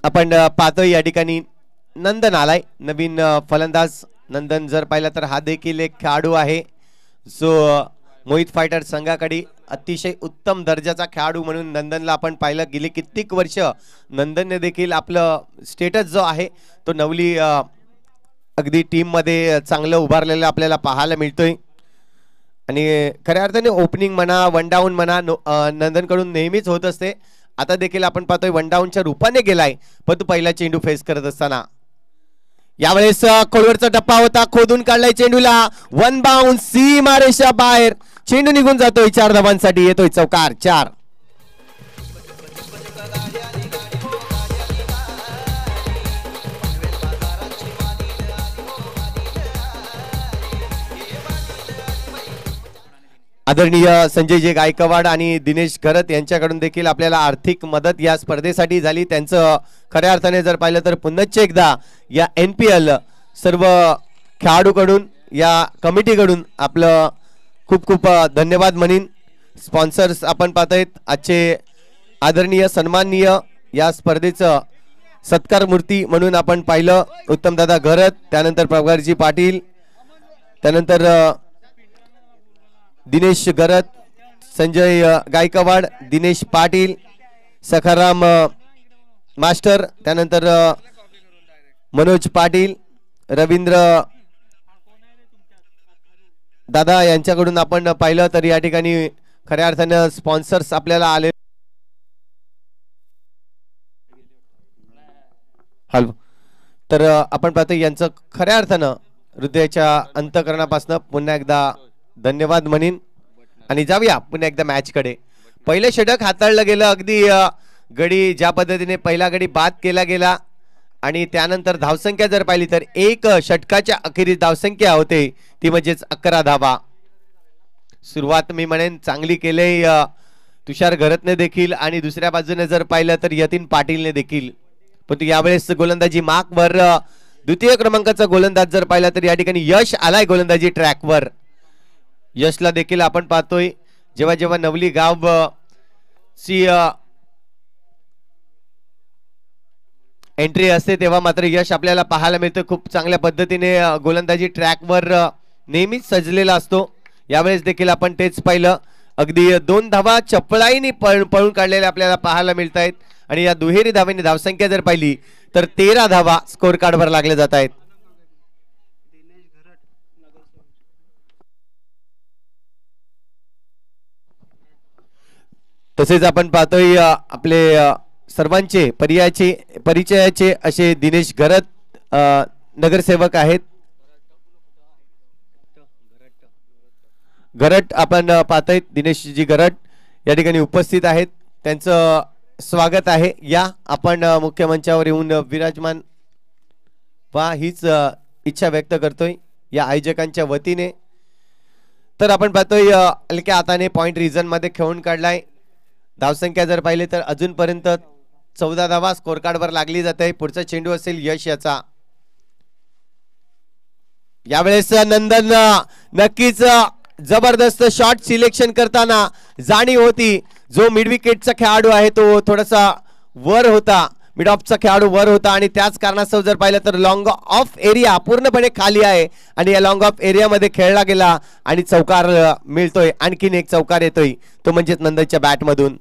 आपण पाहतोय या ठिकाणी नंदन आलाय नवीन फलंदाज. नंदन जर पाहिला तर हा देखील एक खेळाडू आहे जो मोहित फायटर संघाकडे अतिशय उत्तम दर्जाचा खेळाडू म्हणून नंदनला आपण पाहिलं. गेली कित्येक वर्ष नंदनने देखील आपलं स्टेटस जो आहे तो नवली अगदी टीम मध्ये चांगलं उभारलेलं आपल्याला पाहायला मिळतोय. आणि खऱ्या अर्थाने ओपनिंग म्हणा वन डाऊन म्हणा नंदन कडून नेहमीच होत असते. आता देखील आपण पाहतोय वन डाऊनच्या रूपाने गेलाय पण तो पहिला चेंडू फेस करत असताना यावेळेस खोलवरचा टप्पा होता, खोदून काढलाय चेंडूला, वन बाउंस सीमारेषा बाहेर, चेंडू निघून जातोय. 4 धावांसाठी येतोय चौकार 4. आदरणीय संजयजी गायकवाड आणि दिनेश घरत यांच्याकडून देखील आपल्याला आर्थिक मदत या स्पर्धेसाठी झाली. त्यांचं खऱ्या अर्थाने जर पाहिलं तर पुन्हा एकदा या NPL सर्व खेळाडूकडून या कमिटीकडून आपलं खूप खूप धन्यवाद म्हणीन. स्पॉन्सर्स आपण पाहतायत आजचे आदरणीय सन्माननीय या स्पर्धेचं सत्कार मूर्ती म्हणून आपण पाहिलं उत्तमदादा घरत, त्यानंतर प्रभाकरजी पाटील, त्यानंतर दिनेश घरत, संजय गायकवाड, दिनेश पाटील, सखाराम मास्टर, त्यानंतर मनोज पाटील, रवींद्र दादा यांच्याकडून आपण पाहिलं तर या ठिकाणी खऱ्या अर्थानं स्पॉन्सर्स आपल्याला आले. हॅलो, तर आपण पाहतो यांचं खऱ्या अर्थानं हृदयाच्या अंतःकरणापासून पुन्हा एकदा धन्यवाद म्हणीन. आणि जाऊया पुन्हा एकदा मॅच कडे. पहिलं षटक हाताळलं गेलं, अगदी गडी ज्या पद्धतीने पहिला गडी बाद केला गेला आणि त्यानंतर धावसंख्या जर पाहिली तर एक षटकाच्या अखेरीस धावसंख्या होते ती म्हणजेच 11 धावा. सुरुवात मी म्हणेन चांगली केले तुषार घरतने देखील आणि दुसऱ्या बाजूने जर पाहिलं तर यतीन पाटीलने देखील. पण यावेळेस गोलंदाजी मार्कवर द्वितीय क्रमांकाचा गोलंदाज जर पाहिला तर या ठिकाणी यश आलाय गोलंदाजी ट्रॅकवर. यशला देखील आपण पाहतोय जेव्हा जेव्हा नवली गाव ची एंट्री असते तेव्हा मात्र यश आपल्याला पाहायला मिळतं. खूप चांगल्या पद्धतीने गोलंदाजी ट्रॅकवर नेहमीच सजलेला असतो. यावेळेस देखील आपण तेच पाहिलं, अगदी 2 धावा चपळाईने पळून काढलेल्या आपल्याला पाहायला मिळत आहेत. आणि या दुहेरी धावेने धावसंख्या जर पाहिली तर 13 धावा स्कोर कार्डवर लागले जात आहेत. तसेच आपण पाहतोय आपले सर्वांचे परिचयाचे असे दिनेश घरत नगरसेवक आहेत. घरट आपण पाहतोय दिनेशजी घरट या ठिकाणी उपस्थित आहेत. त्यांचं स्वागत आहे. या आपण मुख्य मंचावर येऊन विराजमान व्हा हीच इच्छा व्यक्त करतोय या आयोजकांच्या वतीने. तर आपण पाहतोय हलक्या हाताने पॉइंट रिजन मध्ये खेळून काढलाय. धावसंख्या जर पाहिली तर अजूनपर्यंत 14 धावा स्कोर कार्डवर लागली जाते. पुढचा चेंडू असेल यश याचा. यावेळेस नंदन नक्कीच जबरदस्त शॉट सिलेक्शन करताना जाणीव होती. जो मिड विकेटचा खेळाडू आहे तो थोडासा वर होता, मिड ऑफचा खेळाडू वर होता आणि त्याच कारणास्तव जर पाहिलं तर लॉंग ऑफ एरिया पूर्णपणे खाली आहे आणि या लॉंग ऑफ एरिया मध्ये खेळला गेला आणि चौकार मिळतोय. आणखीन एक चौकार येतोय तो म्हणजे नंदनच्या बॅट मधून.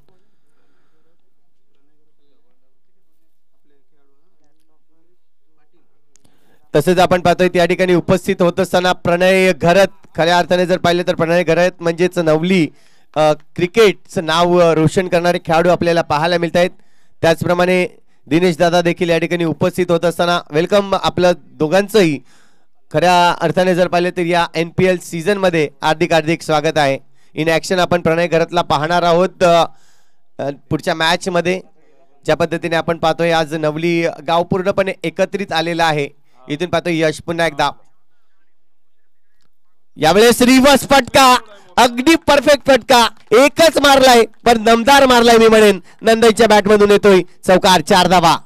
तसेच आपण पाहतोय त्या ठिकाणी उपस्थित होत असताना प्रणय घरत, खऱ्या अर्थाने जर पाहिलं तर प्रणय घरत म्हणजेच नवली क्रिकेटचं नाव रोशन करणारे खेळाडू आपल्याला पाहायला मिळत आहेत. त्याचप्रमाणे दिनेश दादा देखील या ठिकाणी उपस्थित होत असताना वेलकम आपलं दोघांचंही खऱ्या अर्थाने जर पाहिलं तर या NPL सीझन मध्ये हार्दिक हार्दिक स्वागत आहे. इन ऍक्शन आपण प्रणय घरतला पाहणार आहोत पुढच्या मॅच मध्ये. ज्या पद्धतीने आपण पाहतोय आज नवली गाव पूर्णपणे एकत्रित आलेला आहे. इथून पाहतोय यश पुन्हा एकदा. यावेळेस रिव्हर्स फटका, अगदी परफेक्ट फटका, एकच मारलाय पण दमदार मारलाय मी म्हणेन. नंदनच्या बॅट मधून येतोय चौकार 4 धावा.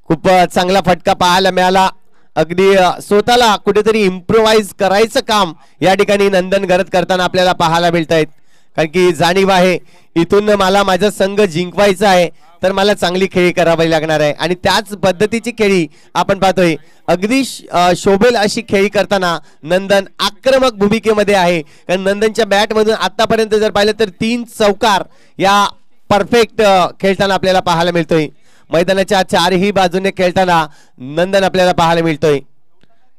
खूप चांगला फटका पाहायला मिळाला. अगदी स्वतःला कुठेतरी इम्प्रोवाइज करायचं काम या ठिकाणी नंदन घरत करताना आपल्याला पाहायला मिळत आहेत. कारण की जाणीव आहे इथून मला माझा संघ जिंकवायचा आहे तर मला चांगली खेळी करावी लागणार आहे आणि त्याच पद्धतीची खेळी आपण पाहतोय अगदी शोभेल अशी खेळी करताना नंदन आक्रमक भूमिकेमध्ये आहे कारण नंदनच्या बॅट मधून आतापर्यंत जर पाहिलं तर 3 चौकार या परफेक्ट खेळताना आपल्याला पाहायला मिळतोय मैदानाच्या चारही बाजूने खेळताना नंदन आपल्याला पाहायला मिळतोय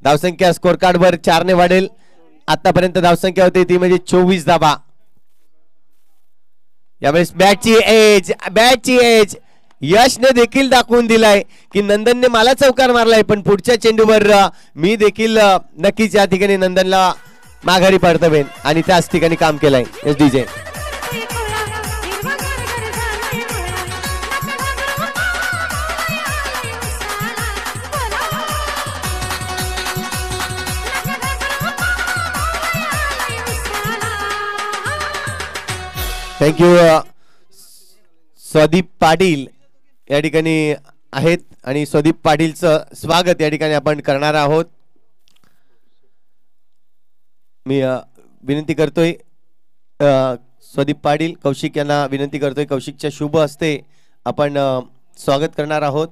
धावसंख्या स्कोर कार्ड वर 4 ने वाढेल आतापर्यंत धावसंख्या होती ती म्हणजे 24 धावा यावेळेस बॅटची एज यशने देखील दाखवून दिलाय की नंदनने मला चौकार मारलाय पण पुढच्या चेंडूवर मी देखील नक्कीच या ठिकाणी नंदनला माघारी परतवेन आणि त्याच ठिकाणी काम केलंय S DJ thank you Swadeep Patil या ठिकाणी आहेत आणि स्वदीप पाटीलचं स्वागत या ठिकाणी आपण करणार आहोत मी विनंती करतोय स्वदीप पाटील कौशिक यांना विनंती करतोय कौशिकच्या शुभ हस्ते आपण स्वागत करणार आहोत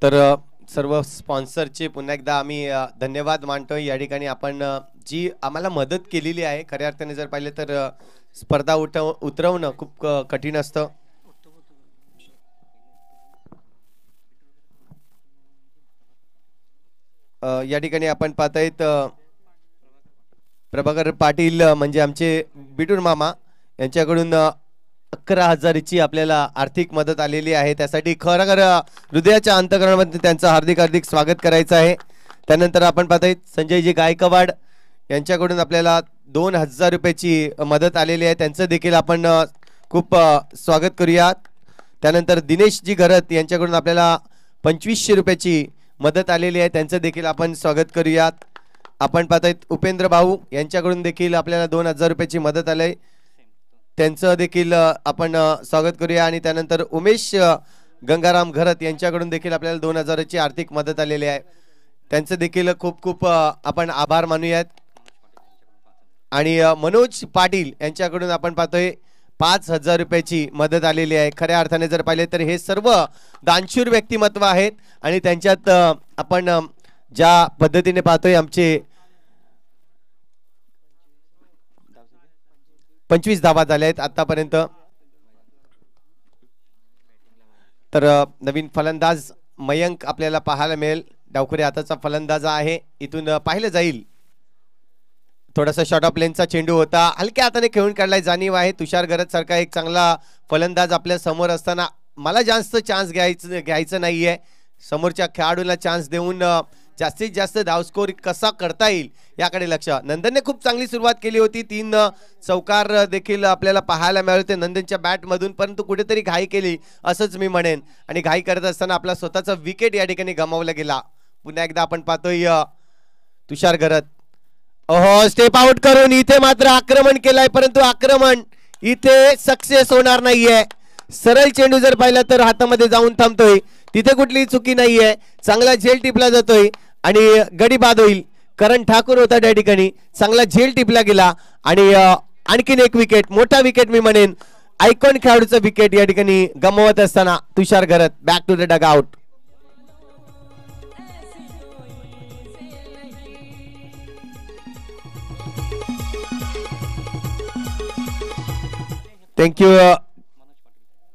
तर सर्व स्पॉन्सरचे पुन्हा एकदा आम्ही धन्यवाद मानतोय या ठिकाणी आपण जी आम्हाला मदत केलेली आहे खऱ्या अर्थाने जर पाहिलं तर स्पर्धा उतरवणं खूप कठीण असतं या ठिकाणी आपण पाहतायत प्रभाकर पाटील म्हणजे आमचे बिटूर मामा यांच्याकडून 11,000ची आपल्याला आर्थिक मदत आलेली आहे त्यासाठी खरं हृदयाच्या अंतःकरणामध्ये त्यांचं हार्दिक स्वागत करायचं आहे त्यानंतर आपण पाहताय संजयजी गायकवाड यांच्याकडून आपल्याला 2,000 रुपयाची मदत आलेली आहे त्यांचं देखील आपण खूप स्वागत करूयात त्यानंतर दिनेशजी घरत यांच्याकडून आपल्याला 2,500 रुपयाची मदत आलेली आहे त्यांचं देखील आपण स्वागत करूयात आपण पाहतायत उपेंद्र भाऊ यांच्याकडून देखील आपल्याला 2,000 रुपयाची मदत आली त्यांचं देखील आपण स्वागत करूया आणि त्यानंतर उमेश गंगाराम घरत यांच्याकडून देखील आपल्याला 2,000ची आर्थिक मदत आलेली आहे त्यांचं देखील खूप आपण आभार मानूयात आणि मनोज पाटील यांच्याकडून आपण पाहतोय 5,000 रुपयाची मदत आलेली आहे खऱ्या अर्थाने जर पाहिले तर हे सर्व दानशूर व्यक्तिमत्व आहेत आणि त्यांच्यात आपण ज्या पद्धतीने पाहतोय आमचे 25 धावा झाल्या आहेत आतापर्यंत तर नवीन फलंदाज मयंक आपल्याला पाहायला मिळेल डावखुरी हाताचा फलंदाज आहे इथून पाहिलं जाईल थोडासा शॉर्ट ऑफ लेनचा चेंडू होता हलक्या हाताने खेळून काढलाय जाणीव आहे तुषार गरज सारखा एक चांगला फलंदाज आपल्या समोर असताना मला जास्त चान्स घ्यायचं नाहीये समोरच्या खेळाडूला चान्स देऊन जास्तीत जास्त धावस्कोर कसा करता येईल याकडे लक्ष नंदनने खूप चांगली सुरुवात केली होती 3 चौकार देखील आपल्याला पाहायला मिळते नंदनच्या बॅट मधून परंतु कुठेतरी घाई केली असंच मी म्हणेन आणि घाई करत असताना आपला स्वतःचा विकेट या ठिकाणी गमावला गेला पुन्हा एकदा आपण पाहतोय तुषार गरत स्टेप आउट करून इथे मात्र आक्रमण केलंय परंतु आक्रमण इथे सक्सेस होणार नाहीये सरळ चेंडू जर पाहिला तर हातामध्ये जाऊन थांबतोय तिथे कुठलीही चुकी नाहीये चांगला झेल टिपला जातोय आणि गडी बाद होईल करण ठाकूर होता त्या ठिकाणी चांगला झेल टिपला गेला आणि आणखीन एक विकेट मोठा विकेट मी म्हणेन आयकॉन खेळाडूचा विकेट या ठिकाणी गमवत असताना Tushar Garat back to the dugout thank you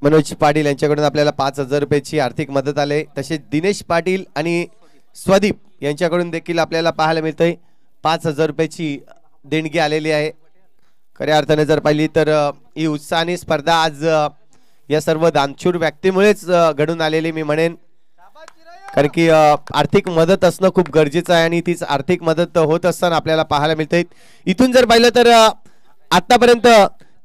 Manoj Patil यांच्याकडून आपल्याला 5,000 रुपयाची आर्थिक मदत आली तसेच दिनेश पाटील आणि स्वदीप यांच्याकडून देखील आपल्याला पाहायला मिळतंय 5,000 रुपयाची देणगी आलेली आहे खऱ्या अर्थाने जर पाहिली तर ही उत्साहाने स्पर्धा आज या सर्व दानशूर व्यक्तीमुळेच घडून आलेली मी म्हणेन कारण की आर्थिक मदत असणं खूप गरजेचं आहे आणि तीच आर्थिक मदत होत असताना आपल्याला पाहायला मिळते इथून जर पाहिलं तर आतापर्यंत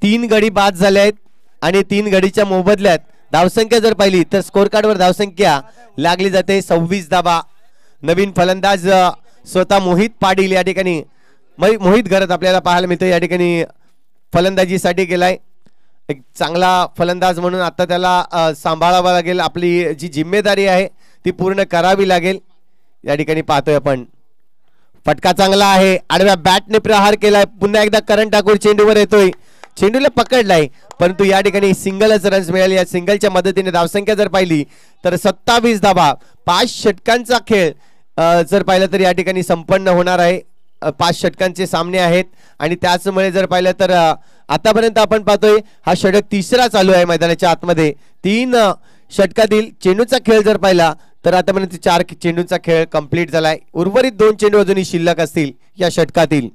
3 गडी बाद झाले आहेत आणि 3 गडीच्या मोबदल्यात धावसंख्या जर पाहिली तर स्कोर कार्डवर धावसंख्या लागली जाते 26 धावा नवीन फलंदाज स्वतः मोहित पाटील या ठिकाणी मोहित घरत आपल्याला पाहायला मिळतो या ठिकाणी फलंदाजीसाठी गेलाय. एक चांगला फलंदाज म्हणून आता त्याला सांभाळावा लागेल. आपली जी जिम्मेदारी आहे ती पूर्ण करावी लागेल. या ठिकाणी पाहतोय आपण फटका चांगला आहे. आडव्या बॅटने प्रहार केलाय. पुन्हा एकदा करण ठाकूर चेंडूवर येतोय. चेंडूला पकडलाय परंतु या ठिकाणी सिंगलच रन्स मिळाले. या सिंगलच्या मदतीने धावसंख्या जर पाहिली तर 27 धावा. 5 षटकांचा खेळ जर पाहिलं तर या ठिकाणी संपन्न होणार आहे. 5 षटकांचे सामने आहेत आणि त्याचमुळे जर पाहिलं तर आतापर्यंत आपण पाहतोय हा षटक तिसरा चालू आहे मैदानाच्या आतमध्ये. 3 षटकातील चेंडूचा खेळ जर पाहिला तर आतापर्यंत 4 चेंडूंचा खेळ कंप्लीट झालाय. उर्वरित 2 चेंडू अजूनही शिल्लक असतील या षटकातील.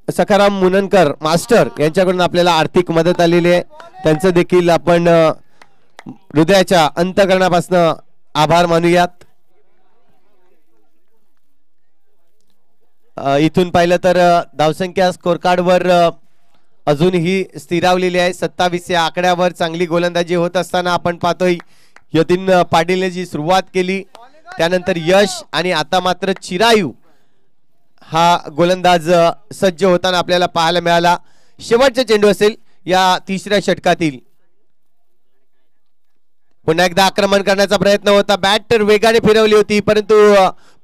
सखाराम मुननकर मास्टर यांच्याकडून आपल्याला आर्थिक मदत आलेली आहे. त्यांचं देखील आपण हृदयाच्या अंतःकरणापासून आभार मानूयात. इथून पाहिलं तर धावसंख्या स्कोर कार्डवर अजूनही स्थिरावलेली आहे. 27 या आकड्यावर चांगली गोलंदाजी होत असताना आपण पाहतोय यतीन पाटीलने जी सुरुवात केली त्यानंतर यश आणि आता मात्र चिरायू हा गोलंदाज सज्ज होताना आपल्याला पाहायला मिळाला. शेवटचा चेंडू असेल या तिसऱ्या षटकातील. पुन्हा एकदा आक्रमण करण्याचा प्रयत्न होता. बॅट वेगाने फिरवली होती परंतु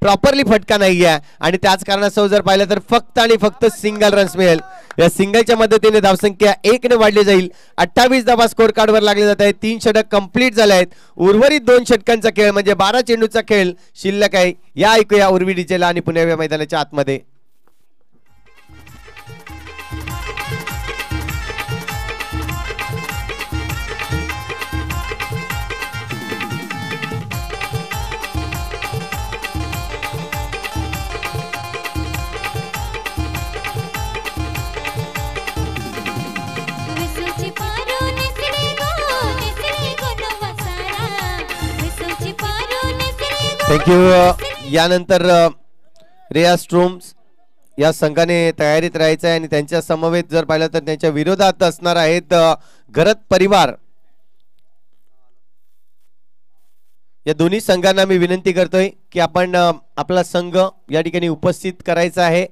प्रॉपरली फटका नाही आहे आणि त्याच कारणास्तव जर पाहिलं तर फक्त आणि फक्त सिंगल रन्स मिळेल. या सिंगलच्या मदतीने धावसंख्या 1 ने वाढली जाईल. 28 धावा स्कोर कार्डवर लागले जात आहेत. 3 षटक कंप्लीट झाले आहेत. उर्वरित 2 षटकांचा खेळ म्हणजे 12 चेंडूचा खेळ शिल्लक आहे. या ऐकूया उर्वी डीजेला आणि पुणे मैदानाच्या आतमध्ये. थँक्यू. यानंतर रेया स्ट्रोम्स या संघाने तयारीत राहायचं आहे आणि त्यांच्या समवेत जर पाहिलं तर त्यांच्या विरोधात असणार आहेत घरत परिवार. या दोन्ही संघांना मी विनंती करतोय की आपण आपला संघ या ठिकाणी उपस्थित करायचा आहे.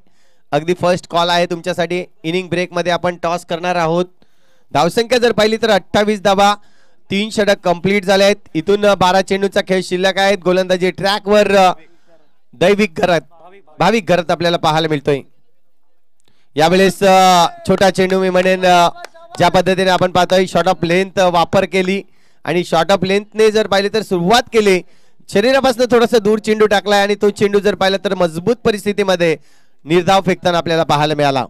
अगदी फर्स्ट कॉल आहे तुमच्यासाठी. इनिंग ब्रेक मध्ये आपण टॉस करणार आहोत. धावसंख्या जर पाहिली तर 28 धावा. 3 षटक कंप्लीट झाले आहेत. इथून 12 चेंडूचा खेळ शिल्लक आहेत. गोलंदाजी ट्रॅकवर भाविक घरत आपल्याला पाहायला मिळतोय. यावेळेस छोटा चेंडू मी म्हणेन ज्या पद्धतीने आपण पाहतोय शॉर्ट ऑफ लेंथ वापर केली आणि शॉर्ट ऑफ लेंथने जर पाहिले तर सुरुवात केली. शरीरापासून थोडासा दूर चेंडू टाकलाय आणि तो चेंडू जर पाहिला तर मजबूत परिस्थितीमध्ये निर्धाव फेकताना आपल्याला पाहायला मिळाला.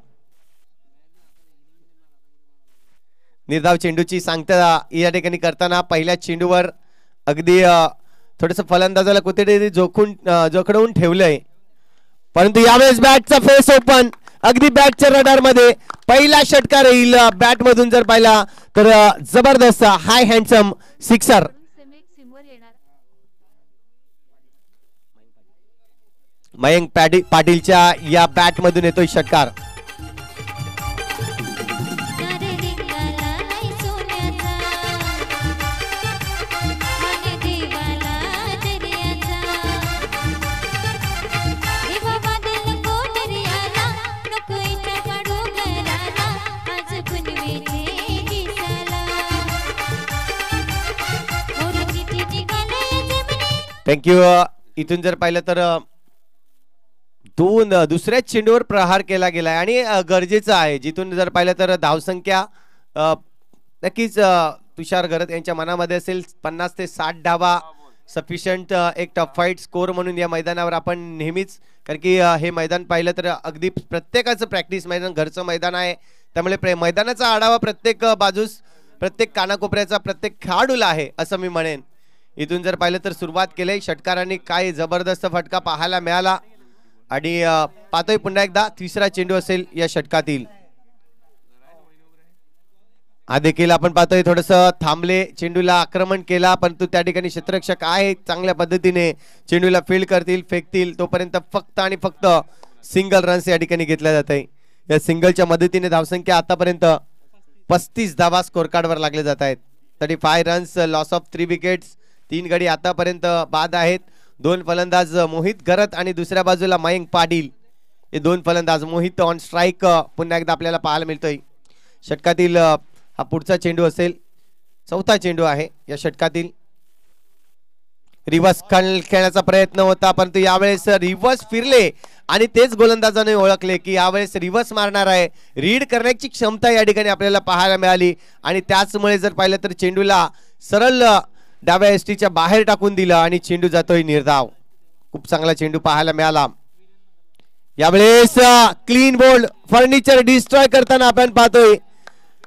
निर्धाव चेंडूची सांगता या ठिकाणी करताना पहिल्या चेंडूवर अगदी थोडस फलंदाजाला कुठेतरी जोखडवून ठेवलंय परंतु यावेळेस बॅटचा फेस ओपन. अगदी बॅटच्या रडार मध्ये पहिला षटकार येईल. बॅट मधून जर पाहिला तर जबरदस्त हाय हँडसम सिक्सर. मयंक पाटीलच्या या बॅट मधून येतोय षटकार. थँक्यू. इथून जर पाहिलं तर दुसऱ्याच चेंडूवर प्रहार केला गेलाय आणि गरजेचं आहे. जिथून जर पाहिलं तर धावसंख्या नक्कीच तुषार घरत यांच्या मनामध्ये असेल 50 ते 60 धावा सफिशियंट एक टफ फाईट स्कोर म्हणून या मैदानावर आपण नेहमीच, कारण की हे मैदान पाहिलं तर अगदी प्रत्येकाचं प्रॅक्टिस मैदान घरचं मैदान आहे. त्यामुळे मैदानाचा आढावा प्रत्येक बाजूस प्रत्येक कानाकोपऱ्याचा प्रत्येक खेळाडूला आहे असं मी म्हणेन. इथून जर पाहिलं तर सुरुवात केली षटकारांनी काय जबरदस्त फटका पाहायला मिळाला आणि पाहतोय पुन्हा एकदा तिसरा चेंडू असेल या षटकातील. हा देखील आपण पाहतोय थोडस थांबले, चेंडूला आक्रमण केला परंतु त्या ठिकाणी क्षेत्ररक्षक आहे चांगल्या पद्धतीने चेंडूला फील्ड करतील फेकतील तोपर्यंत फक्त आणि फक्त सिंगल रन्स या ठिकाणी घेतल्या जात आहे. या सिंगलच्या मदतीने धावसंख्या आतापर्यंत 35 धावा स्कोर कार्डवर लागले जात आहेत. 35 रन्स, लॉस ऑफ 3 विकेट्स, 3 गडी आतापर्यंत बाद आहेत. दोन फलंदाज मोहित गरत आणि दुसऱ्या बाजूला मयंक पाटील हे दोन फलंदाज. मोहित ऑन स्ट्राईक पुन्हा एकदा आपल्याला पाहायला मिळतोय. षटकातील हा पुढचा चेंडू असेल, चौथा चेंडू आहे या षटकातील. रिव्हर्स खेळण्याचा प्रयत्न होता परंतु यावेळेस रिव्हर्स फिरले आणि तेच गोलंदाजाने ओळखले की यावेळेस रिव्हर्स मारणार आहे. रीड करण्याची क्षमता या ठिकाणी आपल्याला पाहायला मिळाली आणि त्याचमुळे जर पाहिलं तर चेंडूला सरळ डाव्या एसटीच्या बाहेर टाकून दिलं आणि चेंडू जातोय निर्धाव. खूप चांगला चेंडू पाहायला मिळाला. यावेळेस क्लीन बोल्ड फर्निचर डिस्ट्रॉय करताना आपण पाहतोय.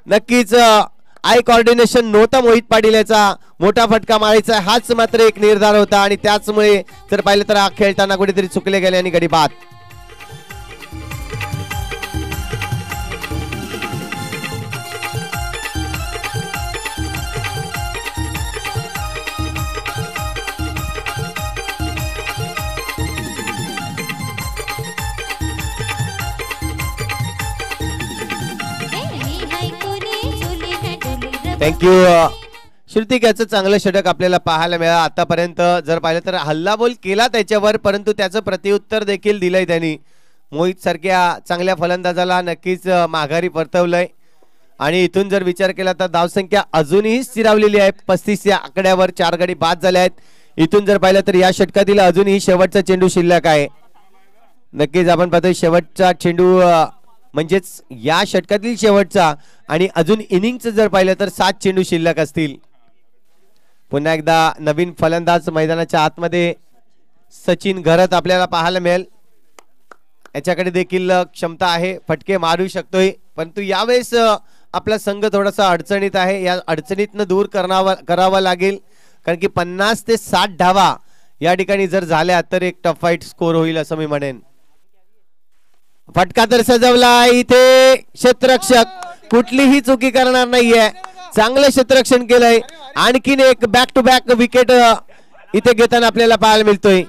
नक्कीच आय कोऑर्डिनेशन नव्हता मोहित पाटील याचा. मोठा फटका मारायचा हाच मात्र एक निर्धार होता आणि त्याचमुळे जर पाहिलं तर खेळताना कुठेतरी चुकले गेले आणि गडी बाद. थँक्यू श्रुतिक. याचं चांगलं षटक आपल्याला पाहायला मिळालं आतापर्यंत. जर पाहिलं तर हल्लाबोल केला त्याच्यावर परंतु त्याचं प्रतिउत्तर देखील दिलंय त्यांनी. मोहित सारख्या चांगल्या फलंदाजाला नक्कीच माघारी परतवलंय आणि इथून जर विचार केला तर धावसंख्या अजूनही स्थिरावलेली आहे. 35 या आकड्यावर 4 गडी बाद झाले आहेत. इथून जर पाहिलं तर या षटकातील अजूनही शेवटचा चेंडू शिल्लक आहे. नक्कीच आपण पाहतोय शेवटचा चेंडू म्हणजेच या षटकातील शेवटचा आणि अजून इनिंगचं जर पाहिलं तर 7 चेंडू शिल्लक असतील. पुन्हा एकदा नवीन फलंदाज मैदानाच्या आतमध्ये सचिन घरत आपल्याला पाहायला मिळेल. याच्याकडे देखील क्षमता आहे, फटके मारू शकतोय परंतु यावेळेस आपला संघ थोडासा अडचणीत आहे. या अडचणीतनं दूर करावा लागेल कारण की 50 ते 60 धावा या ठिकाणी जर झाल्या तर एक टफ फाईट स्कोर होईल असं मी म्हणेन. फटका तर सजवला. इथे क्षेत्ररक्षक कुठलीही चुकी करणार नाहीये. चांगलं क्षेत्ररक्षण केलंय. आणखीन एक बॅक टू बॅक विकेट इथे घेताना आपल्याला पाहायला मिळतोय.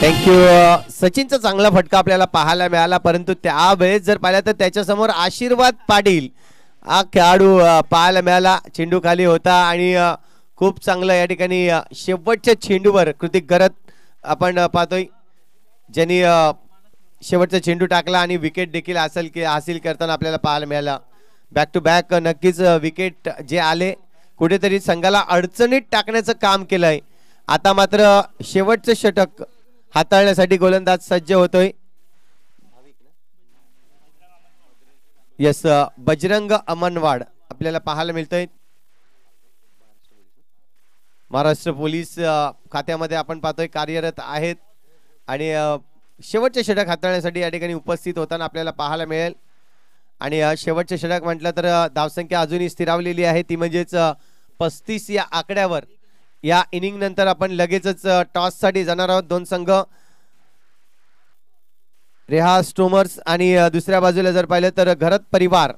थँक्यू. सचिनचा चांगला फटका आपल्याला पाहायला मिळाला परंतु त्यावेळेस जर पाहिलं तर त्याच्यासमोर आशीर्वाद पाटील हा खेळाडू पाहायला मिळाला. चेंडू खाली होता आणि खूप चांगलं या ठिकाणी शेवटच्या चेंडूवर कृतिक घरत आपण पाहतोय ज्यांनी शेवटचा चेंडू टाकला आणि विकेट देखील हासिल करताना आपल्याला पाहायला मिळाला. बॅक टू बॅक नक्कीच विकेट जे आले कुठेतरी संघाला अडचणीत टाकण्याचं काम केलंय. आता मात्र शेवटचं षटक हाताळण्यासाठी गोलंदाज सज्ज होतोय. यस बजरंग अमनवाड आपल्याला पाहायला मिळतोय. महाराष्ट्र पोलीस खात्यामध्ये आपण पाहतोय कार्यरत आहेत आणि शेवटचे षटक हाताळण्यासाठी या ठिकाणी उपस्थित होताना आपल्याला पाहायला मिळेल. आणि शेवटचे षटक म्हटलं तर धावसंख्या अजूनही स्थिरावलेली आहे ती म्हणजेच 35 या आकड्यावर. या इनिंग नंतर आपण लगेचच टॉस साठी जाणार आहोत. दोन संघ रेहा स्टोमर्स आणि दुसऱ्या बाजूला जर पाहिलं तर घरत परिवार.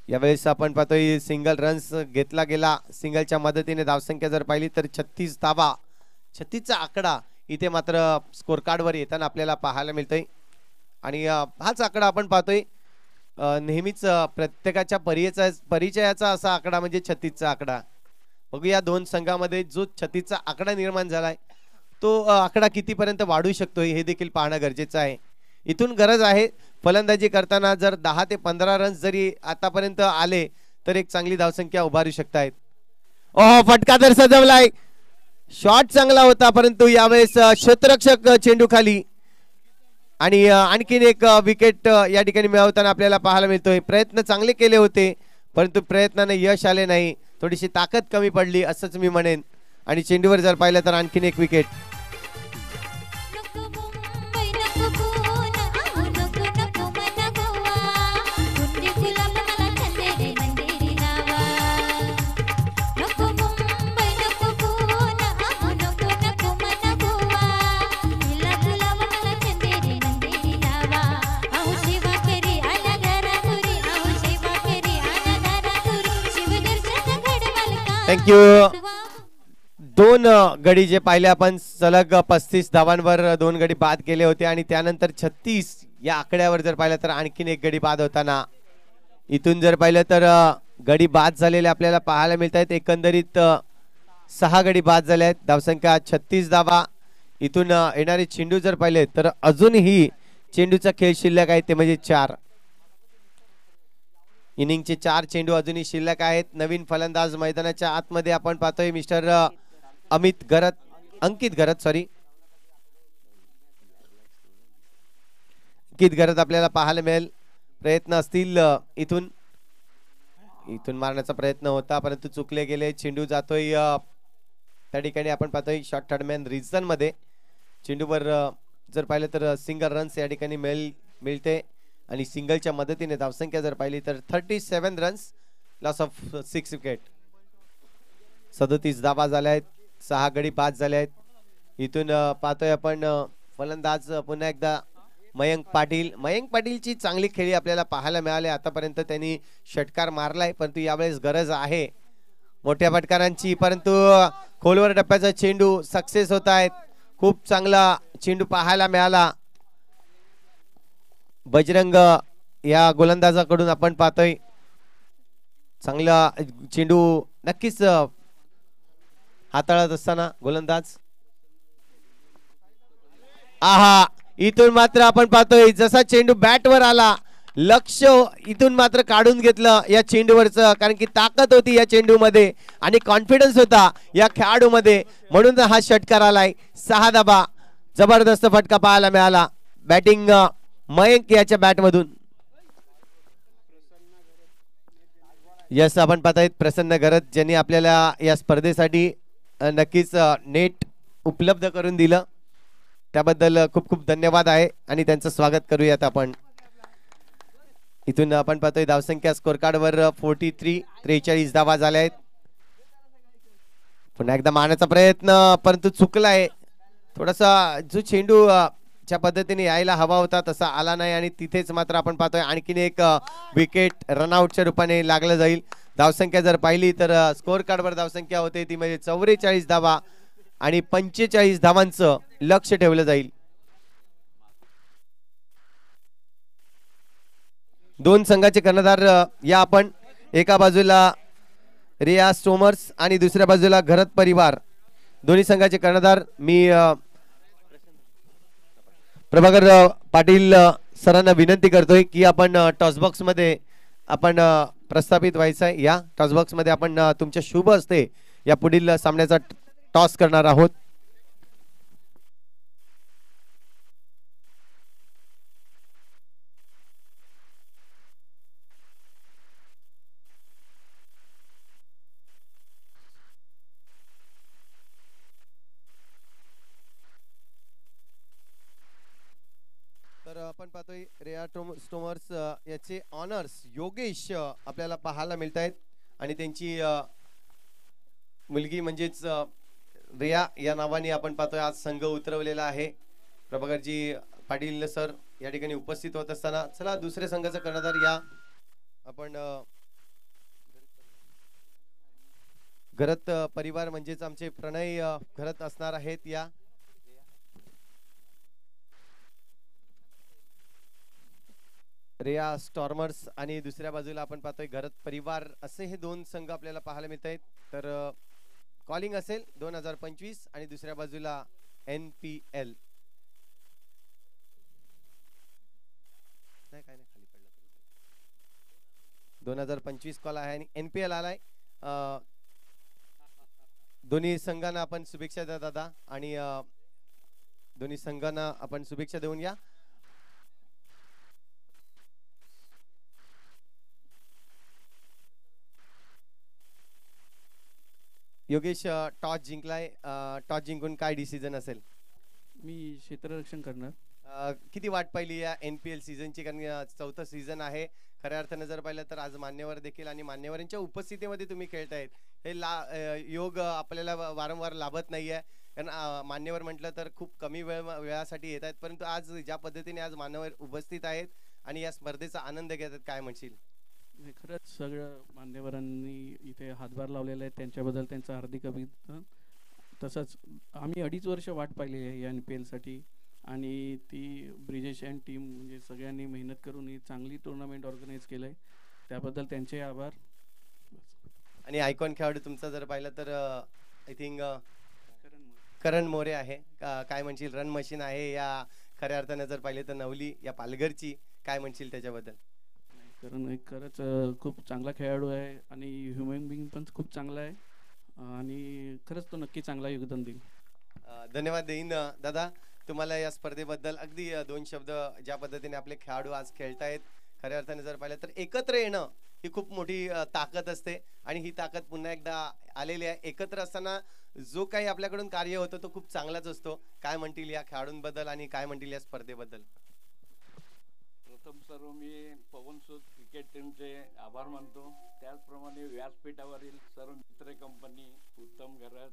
यावेळेस आपण पाहतोय सिंगल रन्स घेतला गेला. सिंगलच्या मदतीने धावसंख्या जर पाहिली तर 36 धावा, 36चा आकडा इथे मात्र स्कोर कार्डवर येताना आपल्याला पाहायला मिळतोय. आणि हाच आकडा आपण पाहतोय नेहमीच प्रत्येकाच्या परिचयाचा असा आकडा म्हणजे 36चा आकडा. बघूया दोन संघामध्ये जो 36चा आकडा निर्माण झालाय तो आकडा कितीपर्यंत वाढू शकतो हे देखील पाहणं गरजेचं आहे. इथून गरज आहे फलंदाजी करताना जर 10 ते 15 रन्स जरी आतापर्यंत आले तर एक चांगली धावसंख्या उभारू शकतायत. ओह फटका तर सजवलाय. शॉट चांगला होता परंतु यावेळेस क्षेत्ररक्षक चेंडू खाली आणि आणखीन एक विकेट या ठिकाणी मिळवताना आपल्याला पाहायला मिळतोय. प्रयत्न चांगले केले होते परंतु प्रयत्नाने यश आले नाही. थोडीशी ताकद कमी पडली असंच मी म्हणेन. आणि चेंडूवर जर पाहिलं तर आणखीन एक विकेट. थँक्यू. दोन गडी जे पाहिले आपण सलग 35 धावांवर दोन गडी बाद केले होते आणि त्यानंतर 36 या आकड्यावर जर पाहिलं तर आणखीन एक गडी बाद होताना इथून जर पाहिलं तर गडी बाद झालेले आपल्याला पाहायला मिळत आहेत. एकंदरीत 6 गडी बाद झाले आहेत. धावसंख्या 36 धावा. इथून येणारे चेंडू जर पाहिले तर अजूनही चेंडूचा खेळ शिल्लक आहे ते म्हणजे 4 इनिंगचे 4 चेंडू अजूनही शिल्लक आहेत. नवीन फलंदाज मैदानाच्या आतमध्ये आपण पाहतोय मिस्टर अंकित घरत आपल्याला पाहायला मिळेल. प्रयत्न असतील इथून मारण्याचा प्रयत्न होता परंतु चुकले गेले. चेंडू जातोय त्या ठिकाणी आपण पाहतोय शॉर्ट थर्डमॅन रिजन मध्ये. चेंडूवर जर पाहिलं तर सिंगल रन्स या ठिकाणी मिळते आणि सिंगलच्या मदतीने धावसंख्या जर पाहिली तर 37 रन्स, लॉस ऑफ 6 विकेट. 37 धावा झाल्या आहेत. 6 गडी बाद झाले आहेत. इथून पाहतोय आपण फलंदाज पुन्हा एकदा मयंक पाटीलची चांगली खेळी आपल्याला पाहायला मिळाली. आतापर्यंत त्यांनी षटकार मारलाय परंतु यावेळेस गरज आहे मोठ्या फटकारांची. परंतु खोलवर टप्प्याचा चेंडू सक्सेस होत आहेत. खूप चांगला चेंडू पाहायला मिळाला. बजरंग या गोलंदाजाकडून आपण पाहतोय चांगला चेंडू नक्कीच हाताळत असताना गोलंदाज. आहा, इथून मात्र आपण पाहतोय जसा चेंडू बॅटवर आला लक्ष इथून मात्र काढून घेतलं या चेंडूवरचं, कारण की ताकद होती या चेंडूमध्ये आणि कॉन्फिडन्स होता या खेळाडूमध्ये म्हणून हा षटकार आलाय. 6 धाबा. जबरदस्त फटका पाहायला मिळाला. बॅटिंग मयंक याच्या बॅट मधून. यस, आपण पाहतायत प्रसन्न घरत ज्यांनी आपल्याला या स्पर्धेसाठी नक्कीच नेट उपलब्ध करून दिलं त्याबद्दल खूप खूप धन्यवाद आहे आणि त्यांचं स्वागत करूयात आपण. इथून आपण पाहतोय धावसंख्या स्कोर कार्ड वर 43 धावा झाल्या आहेत. पुन्हा एकदा मारण्याचा प्रयत्न परंतु चुकलाय. थोडासा जो चेंडू ज्या पद्धतीने यायला हवा होता तसा आला नाही आणि तिथेच मात्र आपण पाहतोय आणखीन एक विकेट रनआउटच्या रूपाने लागलं जाईल. धावसंख्या जर पाहिली तर स्कोर कार्ड वर धावसंख्या होते ती म्हणजे 44 धावा आणि 45 धावांचं लक्ष ठेवलं जाईल. दोन संघाचे कर्णधार या आपण एका बाजूला रिया स्टोमर्स आणि दुसऱ्या बाजूला घरत परिवार. दोन्ही संघाचे कर्णधार मी प्रभाकर पाटील सरांना विनंती करतोय की आपण टॉस बॉक्स मध्ये आपण प्रस्थापित व्हायचं आहे. या टॉस बॉक्स मध्ये आपण तुमच्या शुभ हस्ते या पुढील सामन्याचा टॉस करणार आहोत. तर आपण पाहतोय रेया स्टोमर्स याचे ऑनर्स योगेश आपल्याला पाहायला मिळत आहेत आणि त्यांची मुलगी म्हणजेच रिया या नावाने आपण पाहतोय आज संघ उतरवलेला आहे. प्रभाकरजी पाटील सर या ठिकाणी उपस्थित होत असताना चला दुसऱ्या संघाचा कर्णधार या आपण घरत परिवार म्हणजेच आमचे प्रणय घरत असणार आहेत. या रेया स्टॉर्मर्स आणि दुसऱ्या बाजूला आपण पाहतोय घरत परिवार असे हे दोन संघ आपल्याला पाहायला मिळत आहेत. तर कॉलिंग असेल 2025 आणि दुसऱ्या बाजूला NPL. नाही काय नाही खाली पडलं 2025 कॉल आहे आणि NPL आलाय. दोन्ही संघांना आपण शुभेच्छा द्या दादा आणि दोन्ही संघांना आपण शुभेच्छा देऊन या. योगेश टॉस जिंकलाय. टॉस जिंकून काय डिसिजन असेल? मी क्षेत्ररक्षण करणार. किती वाट पाहिली या NPL सीझनची, कारण चौथं सीझन आहे खऱ्या अर्थाने जर पाहिलं तर आज मान्यवर देखील आणि मान्यवरांच्या उपस्थितीमध्ये तुम्ही खेळतायत हे योग आपल्याला वारंवार लाभत नाहीये. कारण मान्यवर म्हटलं तर खूप कमी वेळासाठी येत आहेत परंतु आज ज्या पद्धतीने आज मान्यवर उपस्थित आहेत आणि या स्पर्धेचा आनंद घेतात काय म्हणशील? नाही, खरंच सगळं मान्यवरांनी इथे हातभार लावलेला आहे, त्यांच्याबद्दल त्यांचं हार्दिक अभिनंदन. तसंच आम्ही 2.5 वर्ष वाट पाहिली आहे या NPLसाठी, आणि ती ब्रिजेश अँड टीम म्हणजे सगळ्यांनी मेहनत करून ही चांगली टुर्नामेंट ऑर्गनाईज केलं आहे, त्याबद्दल त्यांचे आभार. आणि आयकॉन खेळाडू तुमचा जर पाहिलं तर आय थिंक करण मोरे. करण मोरे आहे. काय म्हणशील, रन मशीन आहे या खऱ्या अर्थाने जर पाहिले तर नवली या पालघरची, काय म्हणशील त्याच्याबद्दल? नाही, करण एक खरंच खूप चांगला खेळाडू आहे आणि ह्युमन बिंग पण खूप चांगला आहे, आणि खरंच तो नक्की चांगला योगदान देईल. धन्यवाद देईन दादा तुम्हाला या स्पर्धेबद्दल. अगदी 2 शब्द, ज्या पद्धतीने आपले खेळाडू आज खेळतायत, खऱ्या अर्थाने जर पाहिलं तर एकत्र येणं ही खूप मोठी ताकद असते, आणि ही ताकद पुन्हा एकदा आलेली आहे. एकत्र असताना जो काही आपल्याकडून कार्य होतं तो खूप चांगलाच असतो. काय म्हणतील या खेळाडूंबद्दल आणि काय म्हणतील या स्पर्धेबद्दल? प्रथम सर्व मी पवन सूद क्रिकेट टीमचे आभार मानतो. त्याचप्रमाणे व्यासपीठावरील सर्व मित्र कंपनी, उत्तम घरत,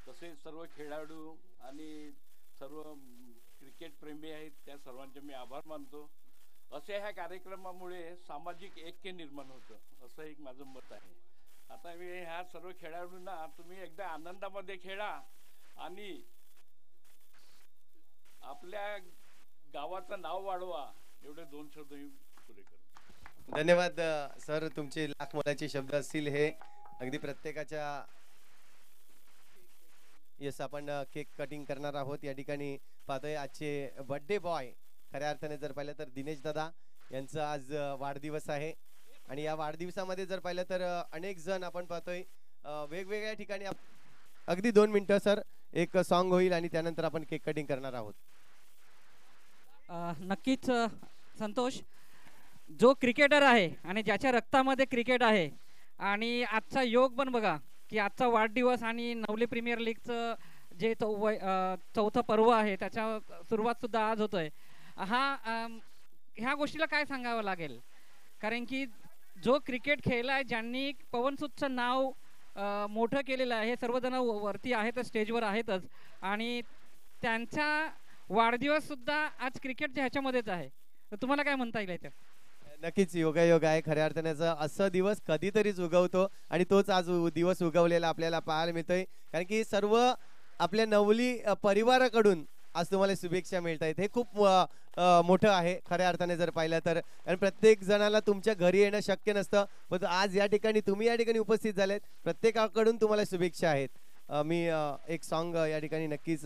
तसेच सर्व खेळाडू आणि सर्व क्रिकेट प्रेमी आहेत, त्या सर्वांचे मी आभार मानतो. असे ह्या कार्यक्रमामुळे सामाजिक ऐक्य निर्माण होतं, असं एक माझं मत आहे. आता मी ह्या सर्व खेळाडूंना तुम्ही एकदा आनंदामध्ये खेळा आणि आपल्या गावाचं नाव वाढवा, एवढे 2 शब्द मी पुरे करतो. धन्यवाद सर, तुमचे लाख मोलाचे शब्द असतील हे. अगदी प्रत्येकाच्या येस, आपण केक कटिंग करणार आहोत. या ठिकाणी पाहतोय आजचे बर्थडे बॉय, खऱ्या अर्थाने जर पाहिलं तर दिनेश दादा यांचा आज वाढदिवस आहे, आणि या वाढदिवसामध्ये जर पाहिलं तर अनेक जण आपण पाहतोय वेगवेगळ्या ठिकाणी. अगदी 2 मिनिटं सर, एक सॉन्ग होईल आणि त्यानंतर आपण केक कटिंग करणार आहोत. नक्कीच संतोष, जो क्रिकेटर आहे आणि ज्याच्या रक्तामध्ये क्रिकेट आहे, आणि आजचा योग पण बघा की आजचा वाढदिवस आणि नवली प्रीमियर लीगचं जे चौथं पर्व आहे त्याच्या सुरुवात सुद्धा आज होतोय. ह्या गोष्टीला काय सांगावं लागेल, कारण की जो क्रिकेट खेळलाय, ज्यांनी पवन सूदचं नाव मोठं केलेलं आहे, हे सर्वजण वरती आहेत, स्टेजवर आहेतच, आणि त्यांचा वाढदिवस सुद्धा आज क्रिकेटच्या ह्याच्यामध्येच आहे. तर तुम्हाला काय म्हणता येईल याच्यात? नक्कीच योगायोग आहे. खऱ्या अर्थाने असं दिवस कधीतरीच उगवतो, आणि तोच आज दिवस उगवलेला आपल्याला पाहायला मिळतोय, कारण की सर्व आपल्या नवली परिवाराकडून आज तुम्हाला शुभेच्छा मिळत आहेत. हे खूप मोठं आहे खऱ्या अर्थाने जर पाहिलं तर, आणि प्रत्येक जणाला तुमच्या घरी येणं शक्य नसतं, पण आज या ठिकाणी तुम्ही या ठिकाणी उपस्थित झालेत, प्रत्येकाकडून तुम्हाला शुभेच्छा आहेत. मी एक सॉन्ग या ठिकाणी नक्कीच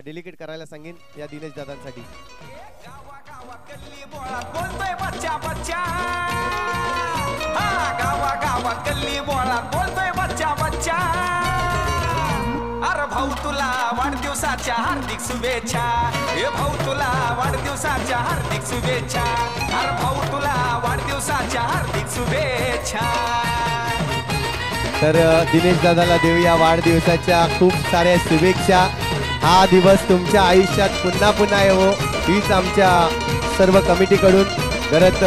डेलिकेट करायला सांगेन या दिनेश दादांसाठी. बोलतोय बच्चा बच्चा, गावा गावात गल्ली बोळात बोलतोय बच्चा बच्चा. अरे भाऊ तुला वाढदिवसाच्या हार्दिक शुभेच्छा, हे भाऊ तुला वाढदिवसाच्या हार्दिक शुभेच्छा, अरे भाऊ तुला वाढदिवसाच्या हार्दिक शुभेच्छा. तर दिनेश दादाला देऊया वाढदिवसाच्या खूप साऱ्या शुभेच्छा. हा दिवस तुमच्या आयुष्यात पुन्हा पुन्हा येवो, हीच आमच्या सर्व कमिटीकडून, घरात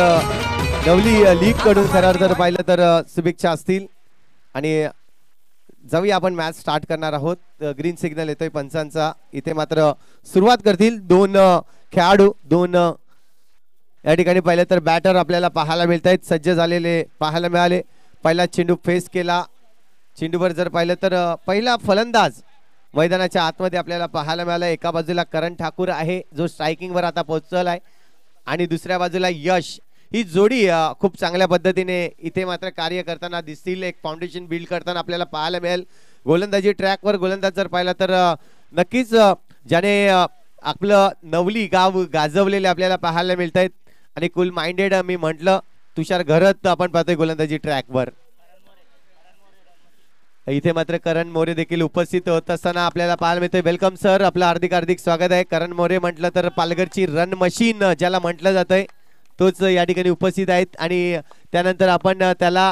नवली लीग कडून खरं जर पाहिलं तर शुभेच्छा असतील. आणि जाऊया आपण मॅच स्टार्ट करणार आहोत. ग्रीन सिग्नल येतोय पंचांचा. इथे मात्र सुरुवात करतील 2 खेळाडू. 2 या ठिकाणी पाहिलं तर बॅटर आपल्याला पाहायला मिळत आहेत, सज्ज झालेले पाहायला मिळाले. पहिला चेंडू फेस केला, चेंडूवर जर पाहिलं तर पहिला फलंदाज मैदानाच्या आतमध्ये आपल्याला पाहायला मिळाला. एका बाजूला करण ठाकूर आहे जो स्ट्रायकिंग वर आता पोहोचला आहे, आणि दुसऱ्या बाजूला यश. ही जोडी खूप चांगल्या पद्धतीने इथे मात्र कार्य करताना दिसतील. एक फाउंडेशन बिल्ड करताना आपल्याला पाहायला मिळेल. गोलंदाजी ट्रॅकवर गोलंदाज जर पाहिला तर नक्कीच ज्याने आपलं नवली गाव गाजवलेले आपल्याला पाहायला मिळत आहेत, आणि कूल माइंडेड मी म्हटलं तुषार घरत आपण पाहतोय गोलंदाजी ट्रॅकवर. इथे मात्र करण मोरे देखील उपस्थित होत असताना आपल्याला पाहायला मिळतोय. वेलकम सर, आपलं हार्दिक हार्दिक स्वागत आहे. करण मोरे म्हटलं तर पालघरची रन मशीन ज्याला म्हटलं जातंय तोच या ठिकाणी उपस्थित आहेत. आणि त्यानंतर आपण त्याला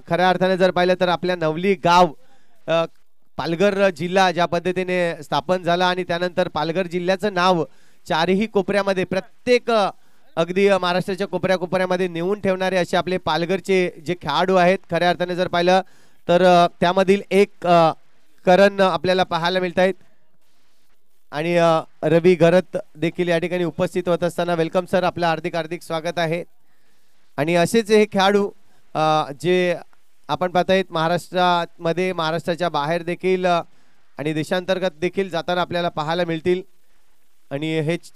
खऱ्या अर्थाने जर पाहिलं तर आपल्या नवली गाव पालघर जिल्हा ज्या पद्धतीने स्थापन झाला, आणि त्यानंतर पालघर जिल्ह्याचं नाव 4ही कोपऱ्यामध्ये, प्रत्येक अगदी महाराष्ट्राच्या कोपऱ्या कोपऱ्यामध्ये नेऊन ठेवणारे असे आपले पालघरचे जे खेळाडू आहेत, खऱ्या अर्थाने जर पाहिलं तर त्यामधील एक करण आपल्याला पाहायला मिळत आहेत. आणि रवी घरत देखील या ठिकाणी उपस्थित होत असताना वेलकम सर, आपलं हार्दिक हार्दिक स्वागत आहे. आणि असेच हे खेळाडू जे आपण पाहतायत महाराष्ट्रामध्ये, महाराष्ट्राच्या बाहेर देखील आणि देशांतर्गत देखील जाताना आपल्याला पाहायला मिळतील. आणि हेच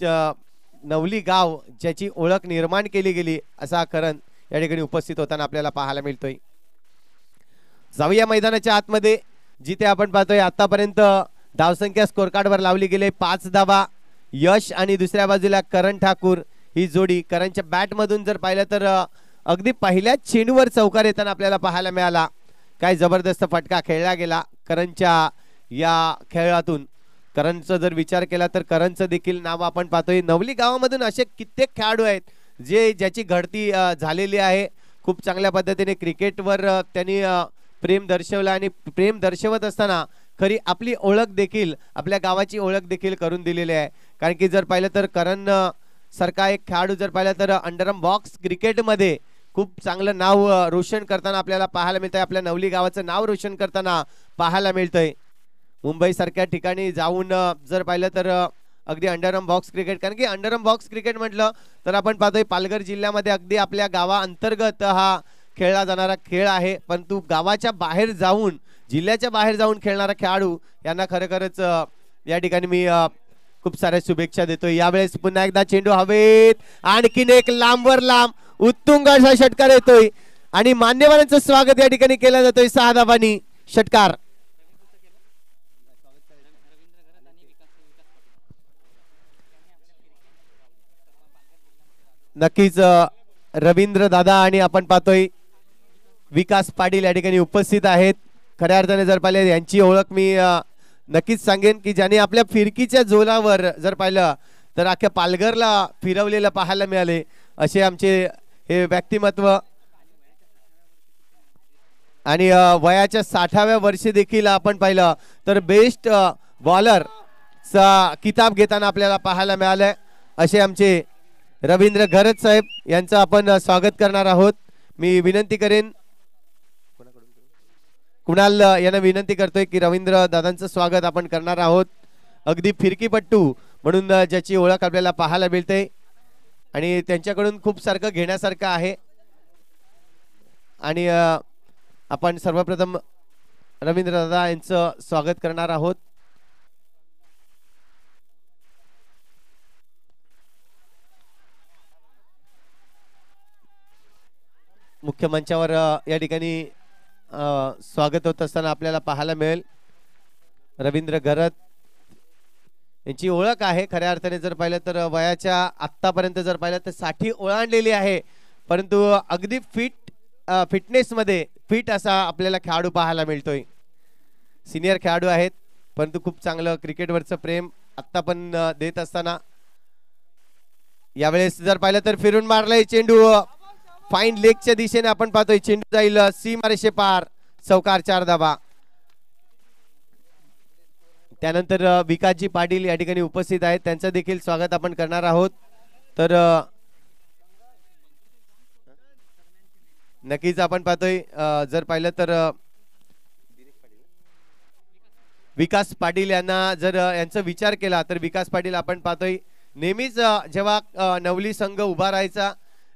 नवली गाव ज्याची ओळख निर्माण केली गेली असा करण या ठिकाणी उपस्थित होताना आपल्याला पाहायला मिळतोय. जाऊया मैदानाच्या आतमध्ये, जिथे आपण पाहतोय आतापर्यंत धावसंख्या स्कोर कार्डवर लावली गेली 5 धावा. यश आणि दुसऱ्या बाजूला करण ठाकूर ही जोडी. करणच्या बॅट मधून जर पाहिलं तर अगदी पहिल्याच चेंडूवर चौकार येताना आपल्याला पाहायला मिळाला. काय जबरदस्त फटका खेळला गेला करणच्या या खेळातून. करणचा जर विचार केला तर करणचं देखील नाव आपण पाहतोय. नवली गावामधून असे कित्येक खेळाडू आहेत ज्याची घडती झालेली आहे. खूप चांगल्या पद्धतीने क्रिकेटवर त्यांनी प्रेम दर्शवलं आणि प्रेम दर्शवत असताना खरी आपली ओळख देखील, आपल्या गावाची ओळख देखील करून दिलेली आहे. कारण की जर पाहिलं तर करण सारखा एक खेळाडू जर पाहिलं तर अंडरआर्म बॉक्स क्रिकेटमध्ये खूप चांगलं नाव रोशन करताना आपल्याला पाहायला मिळतंय. आपल्या नवली गावाचं नाव रोशन करताना पाहायला मिळतंय. मुंबई सारख्या ठिकाणी जाऊन जर पाहिलं तर अगदी अंडरआर्म बॉक्स क्रिकेट, कारण की अंडरआर्म बॉक्स क्रिकेट म्हटलं तर आपण पाहतोय पालघर जिल्ह्यामध्ये अगदी आपल्या गावाअंतर्गत हा खेळला जाणारा खेळ आहे. परंतु गावाच्या बाहेर जाऊन, जिल्ह्याच्या बाहेर जाऊन खेळणारा खेळाडू यांना खरोखरच या ठिकाणी मी खूप साऱ्या शुभेच्छा देतोय. यावेळेस पुन्हा एकदा चेंडू हवेत, आणखीन एक लांबवर लांब उत्तुंग असा षटकार येतोय आणि मान्यवरांचं स्वागत या ठिकाणी केलं जातोय 6 धावांनी. षटकार नक्कीच रवींद्र दादा आणि आपण पाहतोय विकास पाटील या ठिकाणी उपस्थित आहेत. खऱ्या अर्थाने जर पाहिले यांची ओळख मी नक्कीच सांगेन की ज्यांनी आपल्या फिरकीच्या जोरावर जर पाहिलं तर अख्ख्या पालघरला फिरवलेलं पाहायला मिळाले असे आमचे हे व्यक्तिमत्व. आणि वयाच्या 60व्या वर्षी देखील आपण पाहिलं तर बेस्ट बॉलर चा किताब घेताना आपल्याला पाहायला मिळालंय असे आमचे रवींद्र घरत साहेब यांचं आपण स्वागत करणार आहोत. मी विनंती करेन, कुणाल यांना विनंती करतोय की रवींद्र दादांचं स्वागत आपण करणार आहोत. अगदी फिरकीपट्टू म्हणून ज्याची ओळख आपल्याला पाहायला मिळते आणि त्यांच्याकडून खूप सारखं घेण्यासारखं आहे. आणि आपण सर्वप्रथम रवींद्र दादा यांचं स्वागत करणार आहोत. मुख्य मंचावर या ठिकाणी स्वागत होत असताना आपल्याला पाहायला मिळेल. रवींद्र घरत यांची ओळख आहे खऱ्या अर्थाने जर पाहिलं तर वयाच्या आत्तापर्यंत जर पाहिलं तर 60 ओलांडलेली आहे. परंतु अगदी फिटनेसमध्ये फिट असा आपल्याला खेळाडू पाहायला मिळतोय. सिनियर खेळाडू आहेत परंतु खूप चांगलं क्रिकेटवरचं प्रेम आत्ता पण देत असताना यावेळेस जर पाहिलं तर फिरून मारलाय चेंडू फाईन लेगच्या दिशेने आपण पाहतोय. चेंडू जाईल सीमारेषे पार, चौकार 4 धावा. त्यानंतर विकासजी पाटील या ठिकाणी उपस्थित आहेत, त्यांचं देखील स्वागत आपण करणार आहोत. तर नक्कीच आपण पाहतोय जर पाहिलं तर विकास पाटील यांना जर यांचा विचार केला तर विकास पाटील आपण पाहतोय नेहमीच जेव्हा नवली संघ उभा राहायचा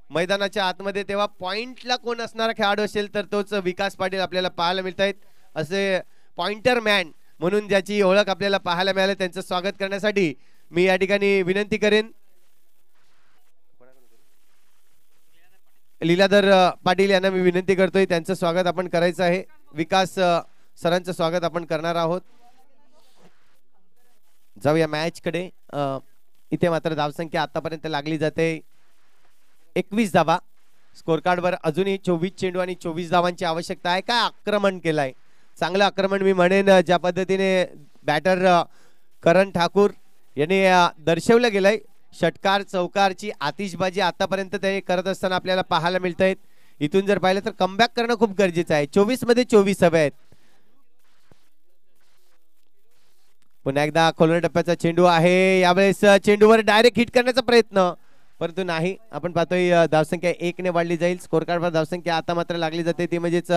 मैदानाच्या आतमध्ये तेव्हा पॉइंटला कोण असणारा खेळाडू असेल तर तोच विकास पाटील आपल्याला पाहायला मिळत आहेत. असे पॉइंटर मॅन म्हणून ज्याची ओळख आपल्याला पाहायला मिळाली त्यांचं स्वागत करण्यासाठी मी या ठिकाणी विनंती करेन लीलाधर पाटील यांना मी विनंती करतोय त्यांचं स्वागत आपण करायचं आहे. विकास सरांचं स्वागत आपण करणार आहोत. जाऊया मॅच कडे. इथे मात्र धावसंख्या आतापर्यंत लागली जाते 21 धावा. स्कोर कार्डवर अजूनही 24 चेंडू आणि 24 धावांची आवश्यकता आहे. काय आक्रमण केलंय, चांगलं आक्रमण मी म्हणेन. ज्या पद्धतीने बॅटर करण ठाकूर यांनी दर्शवलं गेलंय षटकार चौकारची आतिषबाजी आतापर्यंत ते करत असताना आपल्याला पाहायला मिळत आहेत. इथून जर पाहिलं तर कमबॅक करणं खूप गरजेचं आहे. 24 मध्ये 24 हवे आहेत. पुन्हा एकदा खोलर टप्प्याचा चेंडू आहे. यावेळेस चेंडूवर डायरेक्ट हिट करण्याचा प्रयत्न परंतु नाही. आपण पाहतोय धावसंख्या 1 ने वाढली जाईल. स्कोर कार्डवर धावसंख्या आता मात्र लागली जाते ती म्हणजेच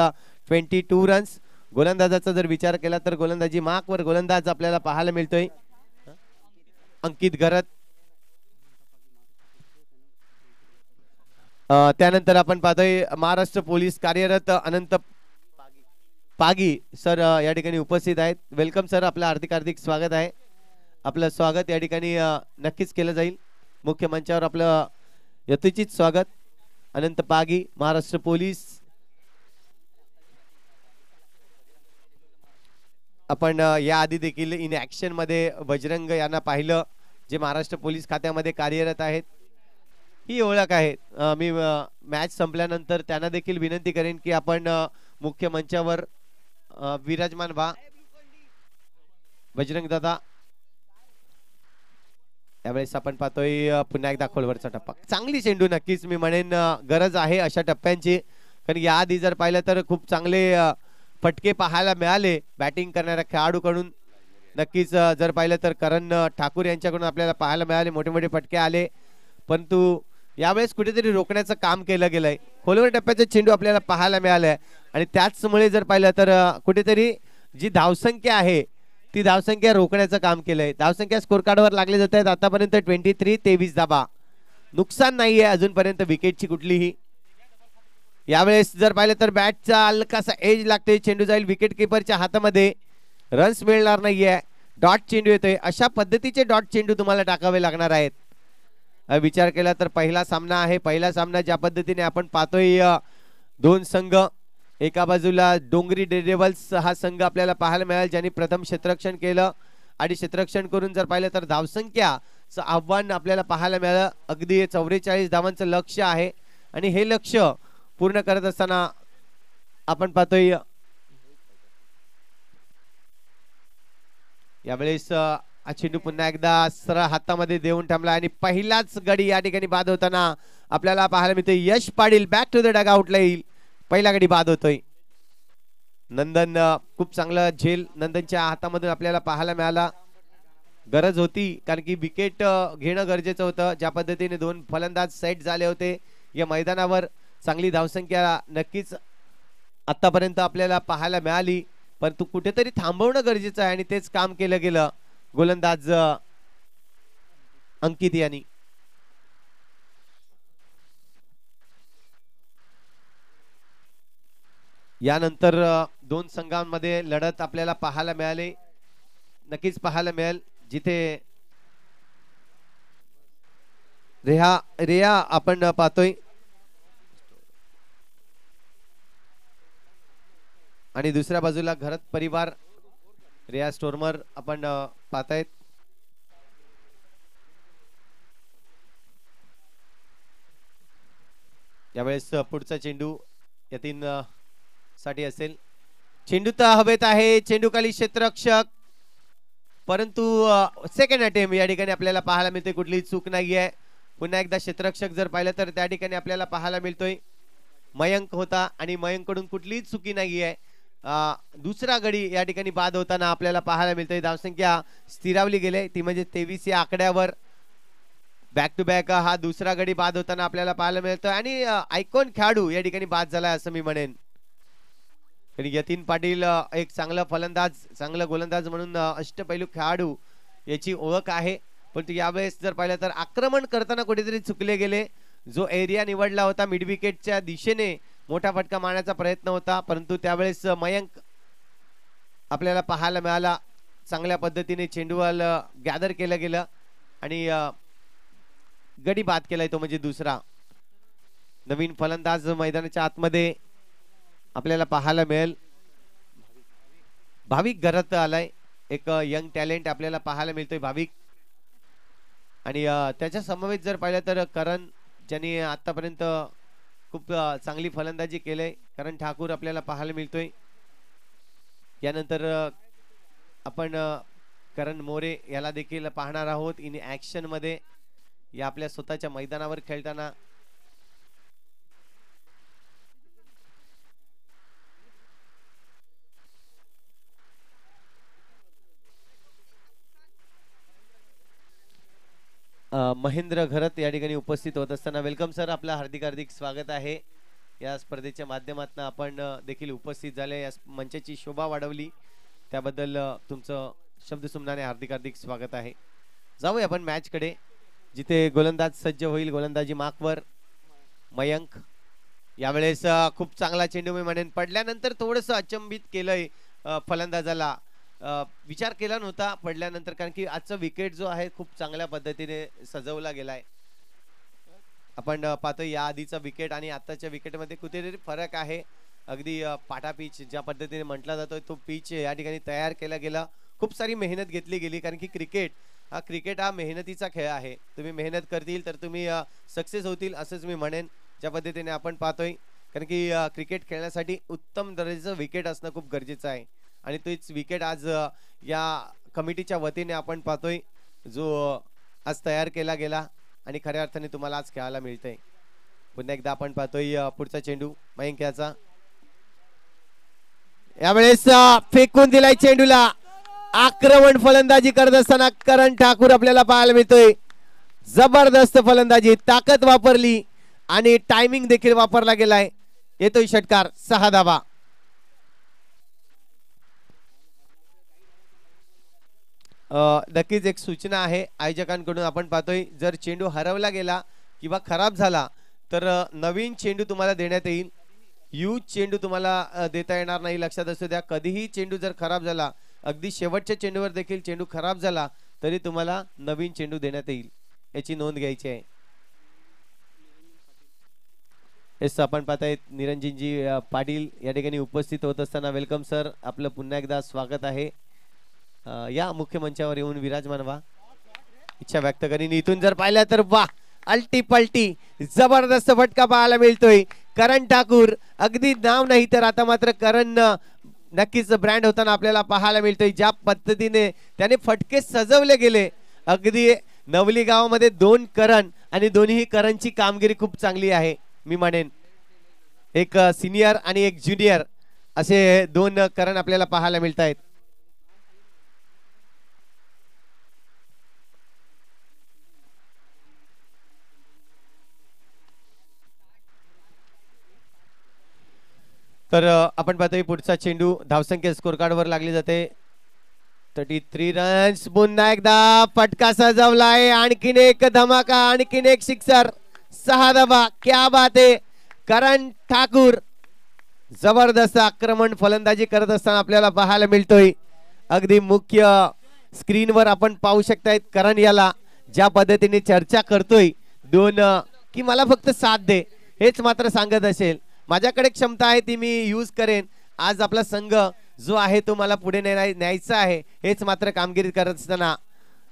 22 रन्स. गोलंदाजाचा जर विचार केला तर गोलंदाजी मार्कवर गोलंदाज आपल्याला पाहायला मिळतोय अंकित घरत. त्यानंतर आपण पाहतोय महाराष्ट्र पोलीस कार्यरत अनंत पागी सर या ठिकाणी उपस्थित आहेत. वेलकम सर, आपलं हार्दिक हार्दिक स्वागत आहे. आपलं स्वागत या ठिकाणी नक्कीच केलं जाईल. मुख्य मंचावर आपलं यथोचित स्वागत. अनंत पागी, महाराष्ट्र पोलीस. आपण याआधी देखील इन ॲक्शन मध्ये बजरंग यांना पाहिलं, जे महाराष्ट्र पोलीस खात्यामध्ये कार्यरत आहेत. ही ओळख आहे. मी मॅच संपल्यानंतर त्यांना देखील विनंती करेन की आपण मुख्य मंचावर विराजमान व्हा. बजरंग दादा, यावेळेस आपण पाहतोय पुन्हा एकदा खोलवरचा टप्पा. चांगली चेंडू, नक्कीच मी म्हणेन गरज आहे अशा टप्प्यांची, कारण याआधी जर पाहिलं तर खूप चांगले फटके पाहायला मिळाले बॅटिंग करणाऱ्या खेळाडूकडून. नक्कीच जर पाहिलं तर करण ठाकूर यांच्याकडून आपल्याला पाहायला मिळाले, मोठे मोठे फटके आले, परंतु यावेळेस कुठेतरी रोखण्याचं काम केलं गेलंय. खोलवर टप्प्याचा चेंडू आपल्याला पाहायला मिळालाय आणि त्याचमुळे जर पाहिलं तर कुठेतरी जी धावसंख्या आहे ती धावसंख्या रोखण्याचं काम केलंय. धावसंख्या स्कोर कार्डवर लागले जात आहेत आतापर्यंत 23 धाबा. नुकसान नाहीये अजूनपर्यंत विकेटची कुठलीही. यावेळेस जर पाहिलं तर बॅटचा हलकासा एज लागते, चेंडू जाईल विकेट किपरच्या हातामध्ये, रन्स मिळणार नाहीये, डॉट चेंडू येतोय. अशा पद्धतीचे डॉट चेंडू तुम्हाला टाकावे लागणार आहेत. विचार केला तर पहिला सामना आहे. पहिला सामना ज्या पद्धतीने आपण पाहतोय, दोन संघ, एका बाजूला डोंगरी डेडेबल्स हा संघ आपल्याला पाहायला मिळेल, ज्यांनी प्रथम क्षेत्ररक्षण केलं आणि क्षेत्ररक्षण करून जर पाहिलं तर धावसंख्याचं आव्हान आपल्याला पाहायला मिळालं. अगदी 44 धावांचं लक्ष्य आहे आणि हे लक्ष्य पूर्ण करत असताना आपण पाहतोय यावेळेस चेंडू पुन्हा एकदा सरळ हातामध्ये देऊन थांबला आणि पहिलाच गडी या ठिकाणी बाद होताना आपल्याला पाहायला मिळते. यश पाटील बॅक टू द डग आउटला येईल. पहिला गडी बाद होतोय. नंदन खूप चांगलं झेल नंदनच्या हातामधून आपल्याला पाहायला मिळाला. गरज होती, कारण की विकेट घेणं गरजेचं होतं. ज्या पद्धतीने दोन फलंदाज सेट झाले होते या मैदानावर, चांगली धावसंख्या नक्कीच आतापर्यंत आपल्याला पाहायला मिळाली, परंतु कुठेतरी थांबवणं गरजेचं आहे आणि तेच काम केलं गेलं गोलंदाज अंकित यांनी. यानंतर दोन संघांमध्ये लढत आपल्याला पाहायला मिळाली, नक्कीच पाहायला मिळेल, जिथे रेहा आपण पाहतोय आणि दुसऱ्या बाजूला घरत परिवार रेहा स्टोर्मर आपण पाहतायत. यावेळेस पुढचा चेंडू यतीन साठी असेल. चेंडू तर हवेत आहे, चेंडू खाली क्षेत्ररक्षक, परंतु सेकंड अटेम्प्ट या ठिकाणी आपल्याला पाहायला मिळते, कुठलीही चूक नाहीये. पुन्हा एकदा क्षेत्ररक्षक जर पाहिलं तर त्या ठिकाणी आपल्याला पाहायला मिळतोय मयंक होता आणि मयंककडून कुठलीही चुकी नाहीये. दुसरा गडी या ठिकाणी बाद होताना आपल्याला पाहायला मिळतोय. धावसंख्या स्थिरावली गेले, ती म्हणजे 23 या आकड्यावर. बॅक टू बॅक हा दुसरा गडी बाद होताना आपल्याला पाहायला मिळतोय आणि आयकॉन खेळाडू या ठिकाणी बाद झालाय असं मी म्हणेन. यतीन पाटील एक चांगला फलंदाज, चांगला गोलंदाज म्हणून अष्टपैलू खेळाडू याची ओळख आहे, परंतु यावेळेस जर पाहिलं तर आक्रमण करताना कुठेतरी चुकले गेले. जो एरिया निवडला होता मिड विकेटच्या दिशेने मोठा फटका मारण्याचा प्रयत्न होता, परंतु त्यावेळेस मयंक आपल्याला पाहायला मिळाला. चांगल्या पद्धतीने चेंडूला गॅदर केलं गेलं आणि गडी बाद केलाय, तो म्हणजे दुसरा. नवीन फलंदाज मैदानाच्या आतमध्ये आपल्याला पाहायला मिळेल. भाविक घरात आलाय, एक यंग टॅलेंट आपल्याला पाहायला मिळतोय भाविक. आणि त्याच्या समवेत जर पाहिलं तर करण, ज्यांनी आतापर्यंत खूप चांगली फलंदाजी केलंय, करण ठाकूर आपल्याला पाहायला मिळतोय. यानंतर आपण करण मोरे याला देखील पाहणार आहोत इन ऍक्शन मध्ये, या आपल्या स्वतःच्या मैदानावर खेळताना. महेंद्र घरत या ठिकाणी उपस्थित होत असताना वेलकम सर, आपलं हार्दिक हार्दिक स्वागत आहे. या स्पर्धेच्या माध्यमातून आपण देखील उपस्थित झाले, या मंचाची शोभा वाढवली, त्याबद्दल तुमचं शब्दसुमनाने हार्दिक हार्दिक स्वागत आहे. जाऊया आपण मॅच कडे, जिथे गोलंदाज सज्ज होईल. गोलंदाजी मार्कवर मयंक यावेळेस खूप चांगला चेंडू मी म्हणेन. पडल्यानंतर थोडंसं अचंबित केलंय फलंदाजाला. विचार केला नव्हता पडल्यानंतर, कारण की आजचा विकेट जो आहे खूप चांगल्या पद्धतीने सजवला गेलाय. आपण पाहतो या आधीचा विकेट आणि आताच्या विकेटमध्ये कुठेतरी फरक आहे. अगदी पाटा पिच ज्या पद्धतीने म्हटला जातो तो पिच या ठिकाणी तयार केला गेला. खूप सारी मेहनत घेतली गेली, कारण की क्रिकेट हा मेहनतीचा खेळ आहे. तुम्ही मेहनत करतील तर तुम्ही सक्सेस होतील असंच मी म्हणेन. ज्या पद्धतीने आपण पाहतोय, कारण की क्रिकेट खेळण्यासाठी उत्तम दर्जाचं विकेट असणं खूप गरजेचं आहे. आणि तोच विकेट आज या कमिटीच्या वतीने आपण पाहतोय जो आज तयार केला गेला आणि खऱ्या अर्थाने तुम्हाला आज खेळायला मिळतंय. पुन्हा एकदा आपण पाहतोय पुढचा चेंडू मयंक याचा. यावेळेस फेकून दिलाय चेंडूला. आक्रमण फलंदाजी करत असताना करण ठाकूर आपल्याला पाहायला मिळतोय. जबरदस्त फलंदाजी, ताकद वापरली आणि टायमिंग देखील वापरला गेलाय. येतोय षटकार, 6 धावा. नक्कीच एक सूचना आहे आयोजकांकडून. आपण पाहतोय जर चेंडू हरवला गेला किंवा खराब झाला तर नवीन चेंडू तुम्हाला देण्यात येईल. यूज चेंडू तुम्हाला देता येणार नाही, लक्षात असू द्या. कधीही चेंडू जर खराब झाला, अगदी शेवटच्या चेंडूवर देखील चेंडू खराब झाला तरी तुम्हाला नवीन चेंडू देण्यात येईल, याची नोंद घ्यायची आहे. हेच आपण पाहताय निरंजनजी पाटील या ठिकाणी उपस्थित होत असताना. वेलकम सर, आपलं पुन्हा एकदा स्वागत आहे. या मुख्य मंचावर येऊन विराजमान व्हा, इच्छा व्यक्त करीन. इथून जर पाहिलं तर वा, अल्टी पलटी जबरदस्त फटका पाहायला मिळतोय. करण ठाकूर, अगदी नाव नाही तर आता मात्र करण नक्कीच ब्रँड होताना आपल्याला पाहायला मिळतोय. ज्या पद्धतीने त्याने फटके सजवले गेले, अगदी नवली गावामध्ये 2 करण आणि दोन्ही करणची कामगिरी खूप चांगली आहे मी म्हणेन. एक सिनियर आणि एक ज्युनियर असे 2 करण आपल्याला पाहायला मिळत आहेत. तर आपण पाहतोय पुढचा चेंडू धावसंख्या स्कोर कार्ड वर लागली जाते. 33 रन्स. पुन्हा एकदा फटका सजवलाय, आणखीन एक धमाका, आणखीन एक सिक्सर. 6 धावा. क्या बात आहे. करण ठाकूर जबरदस्त आक्रमण फलंदाजी करत असताना आपल्याला पाहायला मिळतोय. अगदी मुख्य स्क्रीनवर आपण पाहू शकतायत करण याला ज्या पद्धतीने चर्चा करतोय 2 की मला फक्त साथ दे, हेच मात्र सांगत असेल. माझ्याकडे क्षमता आहे ती मी यूज करेन. आज आपला संघ जो आहे तो मला पुढे न्यायचा आहे, हेच मात्र कामगिरी करत असताना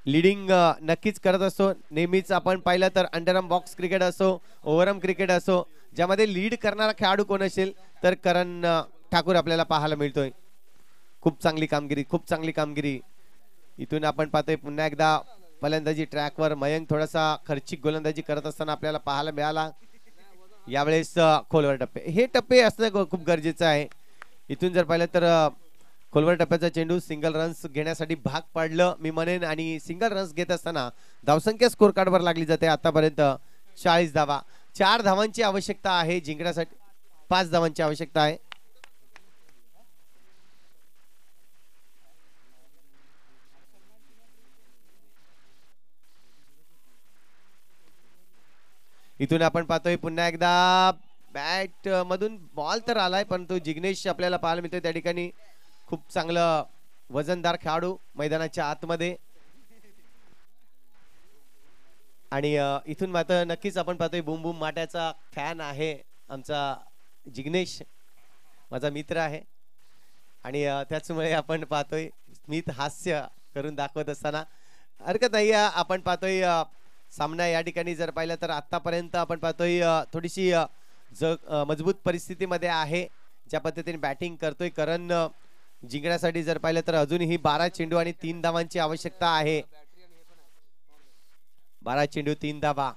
लीडिंग नक्कीच करत असतो. नेहमीच आपण पाहिलं तर अंडरआर्म बॉक्स क्रिकेट असो, ओव्हरआर्म क्रिकेट असो, ज्यामध्ये लीड करणारा खेळाडू कोण असेल तर करण ठाकूर आपल्याला पाहायला मिळतोय. खूप चांगली कामगिरी, खूप चांगली कामगिरी. इथून आपण पाहतोय पुन्हा एकदा फलंदाजी ट्रॅकवर मयंक थोडासा खर्चिक गोलंदाजी करत असताना आपल्याला पाहायला मिळाला. यावेळेस खोलवर टप्पे, हे टप्पे असणं खूप गरजेचं आहे. इथून जर पाहिलं तर खोलवर टप्प्याचा चेंडू सिंगल रन्स घेण्यासाठी भाग पाडलं मी म्हणेन. आणि सिंगल रन्स घेत असताना धावसंख्या स्कोर कार्ड वर लागली जाते. आतापर्यंत 40 धावा. 4 धावांची आवश्यकता आहे जिंकण्यासाठी, 5 धावांची आवश्यकता आहे. इथून आपण पाहतोय पुन्हा एकदा बॅट मधून बॉल तर आलाय, परंतु जिग्नेश आपल्याला पाहायला मिळतोय त्या ठिकाणी. खूप चांगलं वजनदार खेळाडू मैदानाच्या आतमध्ये. आणि इथून मात्र नक्कीच आपण पाहतोय बूम बूम माट्याचा फॅन आहे आमचा जिग्नेश, माझा मित्र आहे. आणि त्याचमुळे आपण पाहतोय स्मित हास्य करून दाखवत असताना हरकत नाही. आपण पाहतोय सामना या ठिकाणी जर पाहिलं तर आतापर्यंत आपण पाहतोय थोडीशी मजबूत परिस्थितीमध्ये आहे. ज्या पद्धतीने बॅटिंग करतोय करण जिंकण्यासाठी जर पाहिलं तर अजूनही 12 चेंडू आणि 3 धावांची आवश्यकता आहे. 12 चेंडू 3 धावा.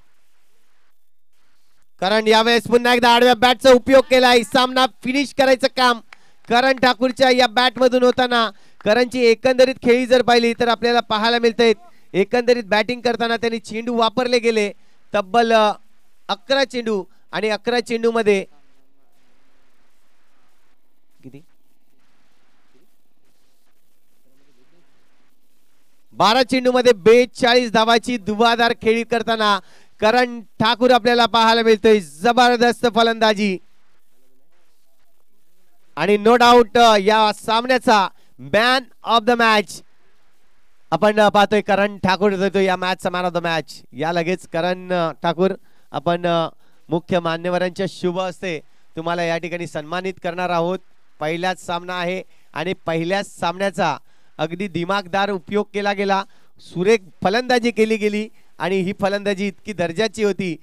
करण यावेळेस पुन्हा एकदा आडव्या बॅटचा उपयोग केलाय. सामना फिनिश करायचं काम करण ठाकूरच्या या बॅट मधून होताना. करणची एकंदरीत खेळी जर पाहिली तर आपल्याला पाहायला मिळते एकंदरीत बॅटिंग करताना त्यांनी चेंडू वापरले गेले तब्बल 11 चेंडू आणि 11 चेंडू मध्ये किती 12 चेंडू मध्ये 42 धावाची धुवाधार खेळी करताना करण ठाकूर आपल्याला पाहायला मिळतोय. जबरदस्त फलंदाजी आणि नो डाऊट या सामन्याचा मॅन ऑफ द मॅच आपण पाहतोय करण ठाकूर देतो या मॅचचा मॅन ऑफ द मॅच. या लगेच करण ठाकूर आपण मुख्य मान्यवरांच्या शुभ हस्ते तुम्हाला या ठिकाणी सन्मानित करणार आहोत. पहिलाच सामना आहे आणि पहिल्याच सामन्याचा अगदी दिमागदार उपयोग केला गेला. सुरेख फलंदाजी केली गेली आणि ही फलंदाजी इतकी दर्जाची होती